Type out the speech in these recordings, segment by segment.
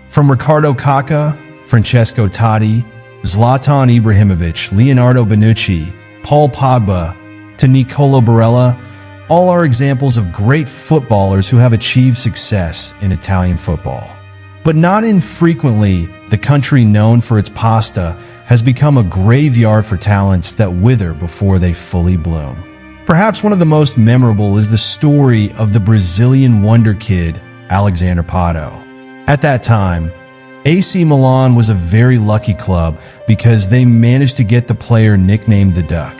From Ricardo Kaká, Francesco Totti, Zlatan Ibrahimovic, Leonardo Bonucci, Paul Pogba, to Nicolo Barella, all are examples of great footballers who have achieved success in Italian football. But not infrequently, the country known for its pasta has become a graveyard for talents that wither before they fully bloom. Perhaps one of the most memorable is the story of the Brazilian wonder kid, Alexandre Pato. At that time, AC Milan was a very lucky club because they managed to get the player nicknamed the Duck.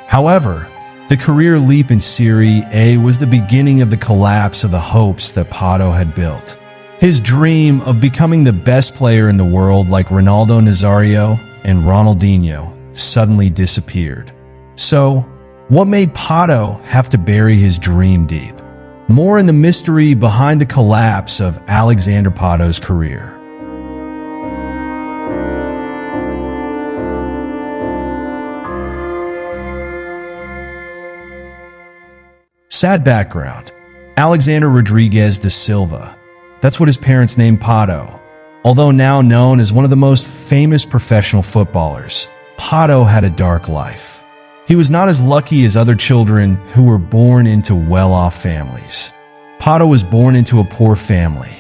However, the career leap in Serie A was the beginning of the collapse of the hopes that Pato had built. His dream of becoming the best player in the world like Ronaldo Nazario and Ronaldinho suddenly disappeared. So, what made Pato have to bury his dream deep? More in the mystery behind the collapse of Alexandre Pato's career. Sad background. Alexander Rodriguez da Silva. That's what his parents named Pato. Although now known as one of the most famous professional footballers, Pato had a dark life. He was not as lucky as other children who were born into well-off families. Pato was born into a poor family.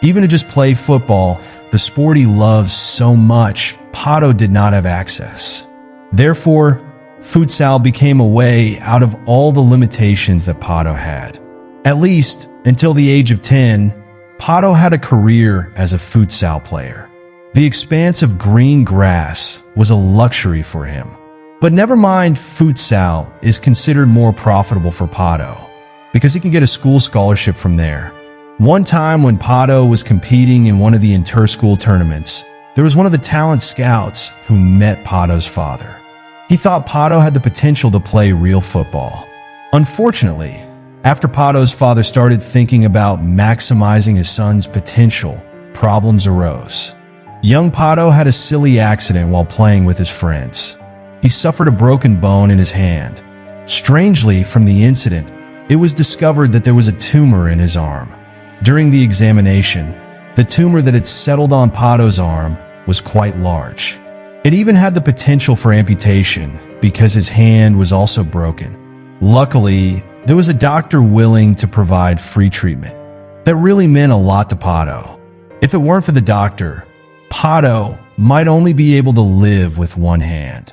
Even to just play football, the sport he loves so much, Pato did not have access. Therefore, futsal became a way out of all the limitations that Pato had. At least, until the age of 10, Pato had a career as a futsal player. The expanse of green grass was a luxury for him. But never mind, futsal is considered more profitable for Pato, because he can get a school scholarship from there. One time when Pato was competing in one of the inter-school tournaments, there was one of the talent scouts who met Pato's father. He thought Pato had the potential to play real football. Unfortunately, after Pato's father started thinking about maximizing his son's potential, problems arose. Young Pato had a silly accident while playing with his friends. He suffered a broken bone in his hand. Strangely, from the incident, it was discovered that there was a tumor in his arm. During the examination, the tumor that had settled on Pato's arm was quite large. It even had the potential for amputation because his hand was also broken. Luckily, there was a doctor willing to provide free treatment. That really meant a lot to Pato. If it weren't for the doctor, Pato might only be able to live with one hand.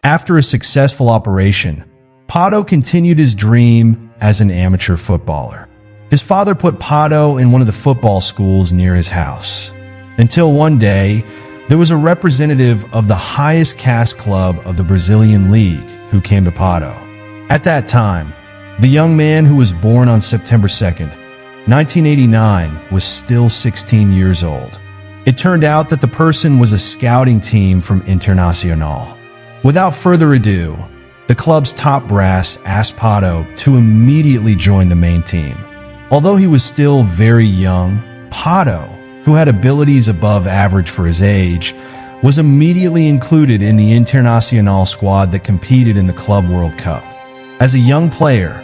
After a successful operation, Pato continued his dream as an amateur footballer. His father put Pato in one of the football schools near his house. Until one day, there was a representative of the highest caste club of the Brazilian League who came to Pato. At that time, the young man who was born on September 2nd, 1989, was still 16 years old. It turned out that the person was a scouting team from Internacional. Without further ado, the club's top brass asked Pato to immediately join the main team. Although he was still very young, Pato, who had abilities above average for his age, was immediately included in the Internacional squad that competed in the Club World Cup. As a young player,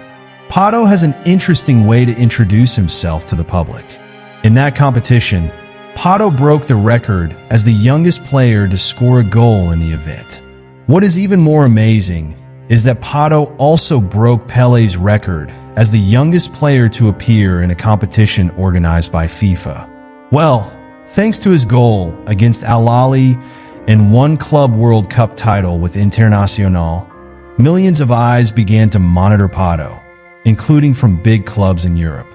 Pato has an interesting way to introduce himself to the public. In that competition, Pato broke the record as the youngest player to score a goal in the event. What is even more amazing is that Pato also broke Pele's record as the youngest player to appear in a competition organized by FIFA. Well, thanks to his goal against Al Ahly and one Club World Cup title with Internacional, millions of eyes began to monitor Pato, including from big clubs in Europe.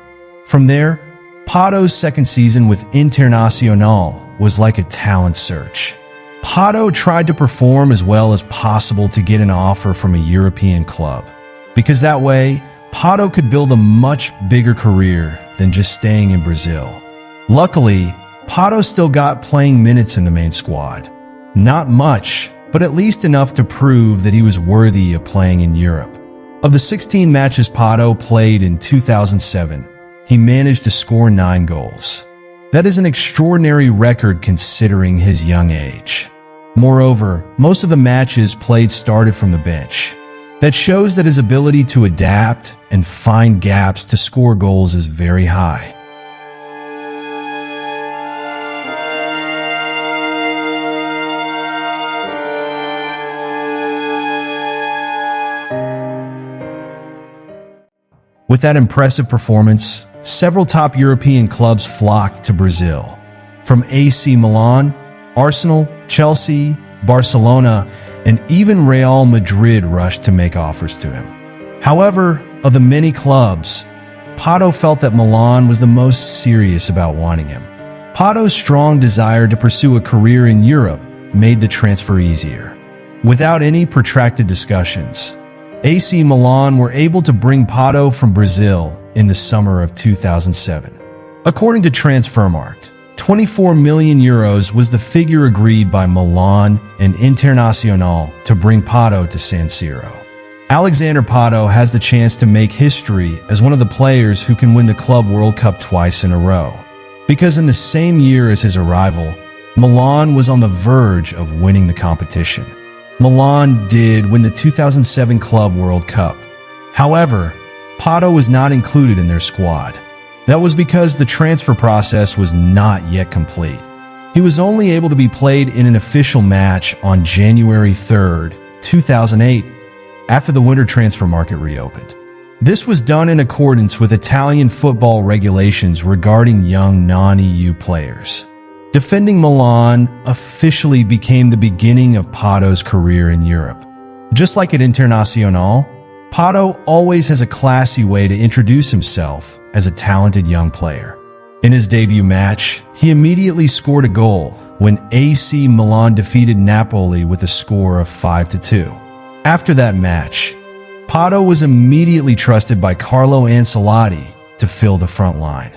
From there, Pato's second season with Internacional was like a talent search. Pato tried to perform as well as possible to get an offer from a European club, because that way, Pato could build a much bigger career than just staying in Brazil. Luckily, Pato still got playing minutes in the main squad. Not much, but at least enough to prove that he was worthy of playing in Europe. Of the 16 matches Pato played in 2007, he managed to score 9 goals. That is an extraordinary record considering his young age. Moreover, most of the matches played started from the bench. That shows that his ability to adapt and find gaps to score goals is very high. With that impressive performance, several top European clubs flocked to Brazil. From AC Milan, Arsenal, Chelsea, Barcelona, and even Real Madrid rushed to make offers to him. However, of the many clubs, Pato felt that Milan was the most serious about wanting him. Pato's strong desire to pursue a career in Europe made the transfer easier. Without any protracted discussions, AC Milan were able to bring Pato from Brazil in the summer of 2007. According to Transfermarkt, 24 million euros was the figure agreed by Milan and Internazionale to bring Pato to San Siro. Alexandre Pato has the chance to make history as one of the players who can win the Club World Cup twice in a row. Because in the same year as his arrival, Milan was on the verge of winning the competition. Milan did win the 2007 Club World Cup. However, Pato was not included in their squad. That was because the transfer process was not yet complete. He was only able to be played in an official match on January 3, 2008, after the winter transfer market reopened. This was done in accordance with Italian football regulations regarding young non-EU players. Defending Milan officially became the beginning of Pato's career in Europe. Just like at Internazionale, Pato always has a classy way to introduce himself as a talented young player. In his debut match, he immediately scored a goal when AC Milan defeated Napoli with a score of 5-2. After that match, Pato was immediately trusted by Carlo Ancelotti to fill the front line.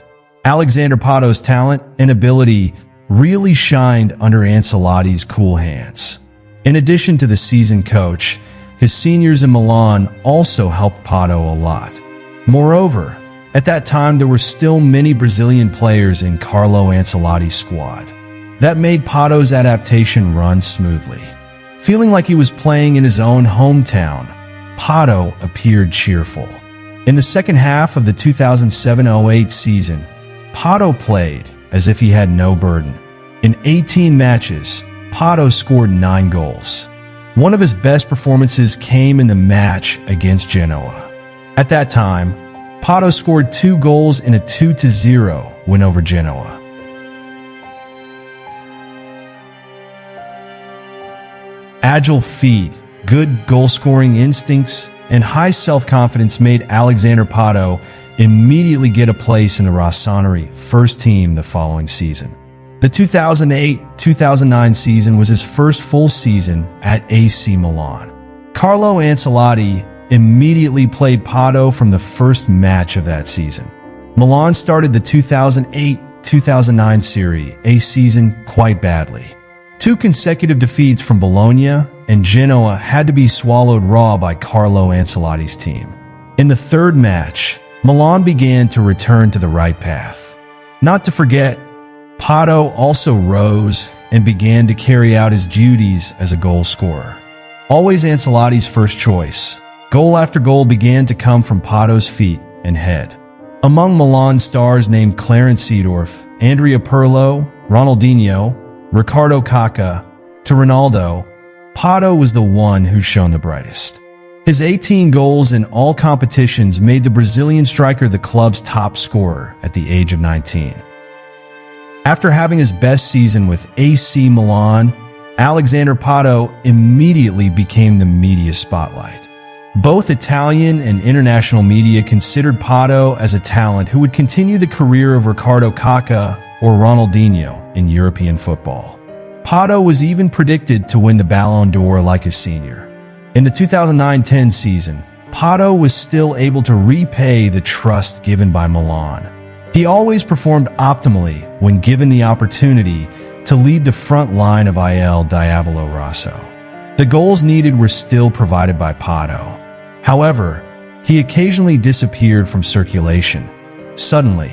Alexandre Pato's talent and ability really shined under Ancelotti's cool hands. In addition to the seasoned coach, his seniors in Milan also helped Pato a lot. Moreover, at that time there were still many Brazilian players in Carlo Ancelotti's squad. That made Pato's adaptation run smoothly. Feeling like he was playing in his own hometown, Pato appeared cheerful. In the second half of the 2007-08 season, Pato played as if he had no burden. In 18 matches, Pato scored 9 goals. One of his best performances came in the match against Genoa. At that time, Pato scored 2 goals in a 2-0 win over Genoa. Agile feet, good goal-scoring instincts, and high self-confidence made Alexandre Pato immediately get a place in the Rossoneri first team the following season. The 2008-2009 season was his first full season at AC Milan. Carlo Ancelotti immediately played Pato from the first match of that season. Milan started the 2008-2009 Serie A season quite badly. 2 consecutive defeats from Bologna and Genoa had to be swallowed raw by Carlo Ancelotti's team. In the third match, Milan began to return to the right path. Not to forget, Pato also rose and began to carry out his duties as a goal scorer. Always Ancelotti's first choice, goal after goal began to come from Pato's feet and head. Among Milan stars named Clarence Seedorf, Andrea Pirlo, Ronaldinho, Ricardo Kaká, to Ronaldo, Pato was the one who shone the brightest. His 18 goals in all competitions made the Brazilian striker the club's top scorer at the age of 19. After having his best season with AC Milan, Alexandre Pato immediately became the media spotlight. Both Italian and international media considered Pato as a talent who would continue the career of Ricardo Kaká or Ronaldinho in European football. Pato was even predicted to win the Ballon d'Or like his senior. In the 2009-10 season, Pato was still able to repay the trust given by Milan. He always performed optimally when given the opportunity to lead the front line of Il Diavolo Rosso. The goals needed were still provided by Pato. However, he occasionally disappeared from circulation. Suddenly,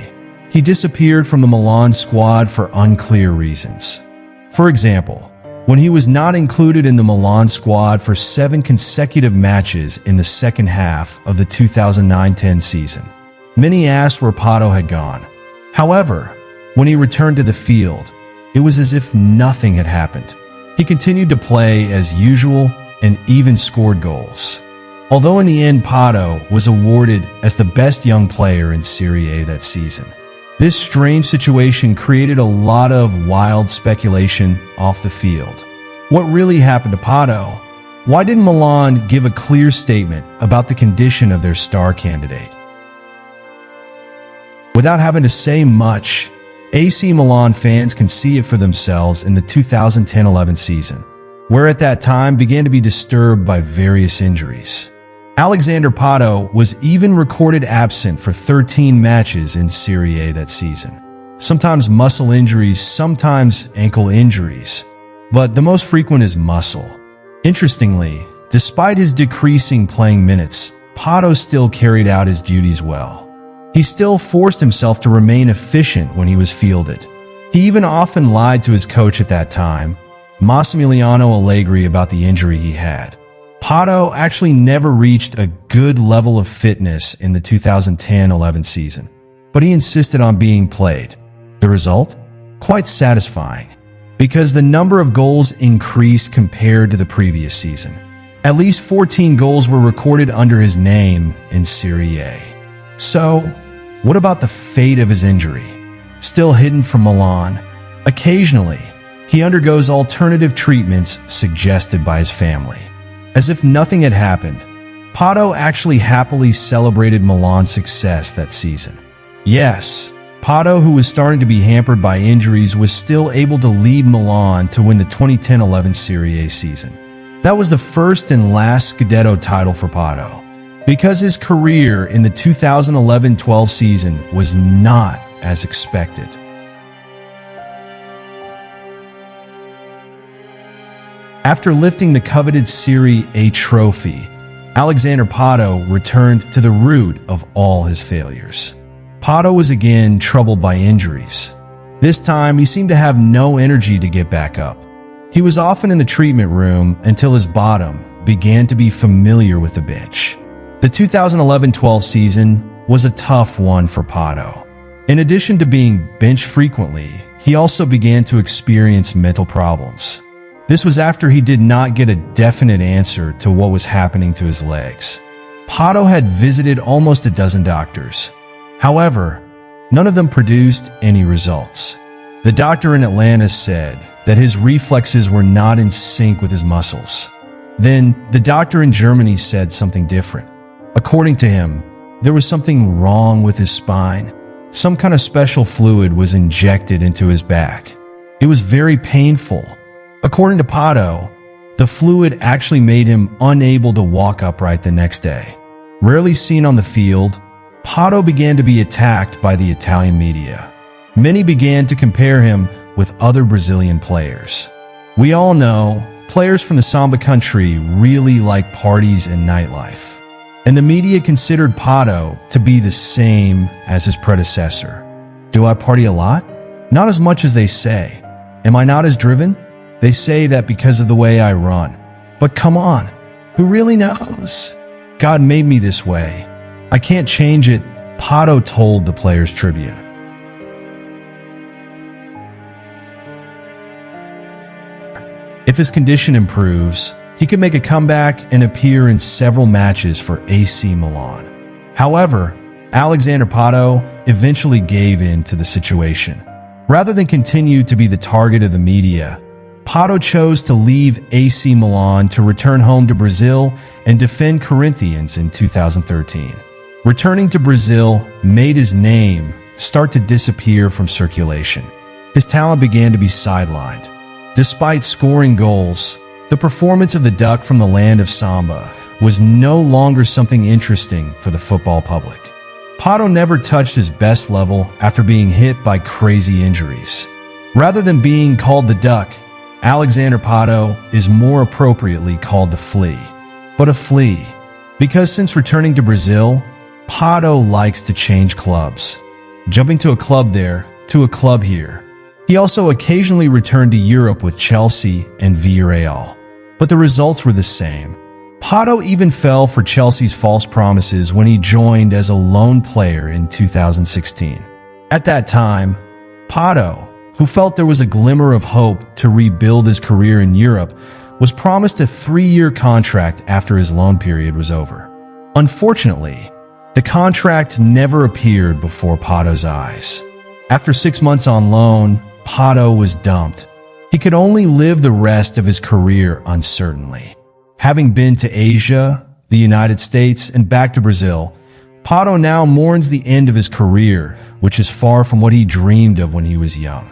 he disappeared from the Milan squad for unclear reasons. For example, when he was not included in the Milan squad for 7 consecutive matches in the second half of the 2009-10 season. Many asked where Pato had gone. However, when he returned to the field, it was as if nothing had happened. He continued to play as usual and even scored goals. Although in the end Pato was awarded as the best young player in Serie A that season. This strange situation created a lot of wild speculation off the field. What really happened to Pato? Why didn't Milan give a clear statement about the condition of their star candidate? Without having to say much, AC Milan fans can see it for themselves in the 2010-11 season, where at that time began to be disturbed by various injuries. Alexandre Pato was even recorded absent for 13 matches in Serie A that season. Sometimes muscle injuries, sometimes ankle injuries, but the most frequent is muscle. Interestingly, despite his decreasing playing minutes, Pato still carried out his duties well. He still forced himself to remain efficient when he was fielded. He even often lied to his coach at that time, Massimiliano Allegri, about the injury he had. Pato actually never reached a good level of fitness in the 2010-11 season, but he insisted on being played. The result? Quite satisfying, because the number of goals increased compared to the previous season. At least 14 goals were recorded under his name in Serie A. So, what about the fate of his injury? Still hidden from Milan, occasionally, he undergoes alternative treatments suggested by his family. As if nothing had happened, Pato actually happily celebrated Milan's success that season. Yes, Pato, who was starting to be hampered by injuries, was still able to lead Milan to win the 2010-11 Serie A season. That was the first and last Scudetto title for Pato, because his career in the 2011-12 season was not as expected. After lifting the coveted Serie A trophy, Alexandre Pato returned to the root of all his failures. Pato was again troubled by injuries. This time, he seemed to have no energy to get back up. He was often in the treatment room until his bottom began to be familiar with the bench. The 2011-12 season was a tough one for Pato. In addition to being benched frequently, he also began to experience mental problems. This was after he did not get a definite answer to what was happening to his legs. Pato had visited almost a dozen doctors. However, none of them produced any results. The doctor in Atlanta said that his reflexes were not in sync with his muscles. Then, the doctor in Germany said something different. According to him, there was something wrong with his spine. Some kind of special fluid was injected into his back. It was very painful. According to Pato, the fluid actually made him unable to walk upright the next day. Rarely seen on the field, Pato began to be attacked by the Italian media. Many began to compare him with other Brazilian players. We all know players from the Samba country really like parties and nightlife. And the media considered Pato to be the same as his predecessor. Do I party a lot? Not as much as they say. Am I not as driven? They say that because of the way I run. But come on, who really knows? God made me this way. I can't change it, Pato told the Players' Tribune. If his condition improves, he could make a comeback and appear in several matches for AC Milan. However, Alexandre Pato eventually gave in to the situation. Rather than continue to be the target of the media, Pato chose to leave AC Milan to return home to Brazil and defend Corinthians in 2013. Returning to Brazil made his name start to disappear from circulation. His talent began to be sidelined. Despite scoring goals, the performance of the Duck from the land of Samba was no longer something interesting for the football public. Pato never touched his best level after being hit by crazy injuries. Rather than being called the Duck, Alexandre Pato is more appropriately called the Flea. But a flea, because since returning to Brazil, Pato likes to change clubs. Jumping to a club there, to a club here. He also occasionally returned to Europe with Chelsea and Villarreal, but the results were the same. Pato even fell for Chelsea's false promises when he joined as a loan player in 2016. At that time, Pato, who felt there was a glimmer of hope to rebuild his career in Europe, was promised a 3-year contract after his loan period was over. Unfortunately, the contract never appeared before Pato's eyes. After 6 months on loan, Pato was dumped. He could only live the rest of his career uncertainly. Having been to Asia, the United States, and back to Brazil, Pato now mourns the end of his career, which is far from what he dreamed of when he was young.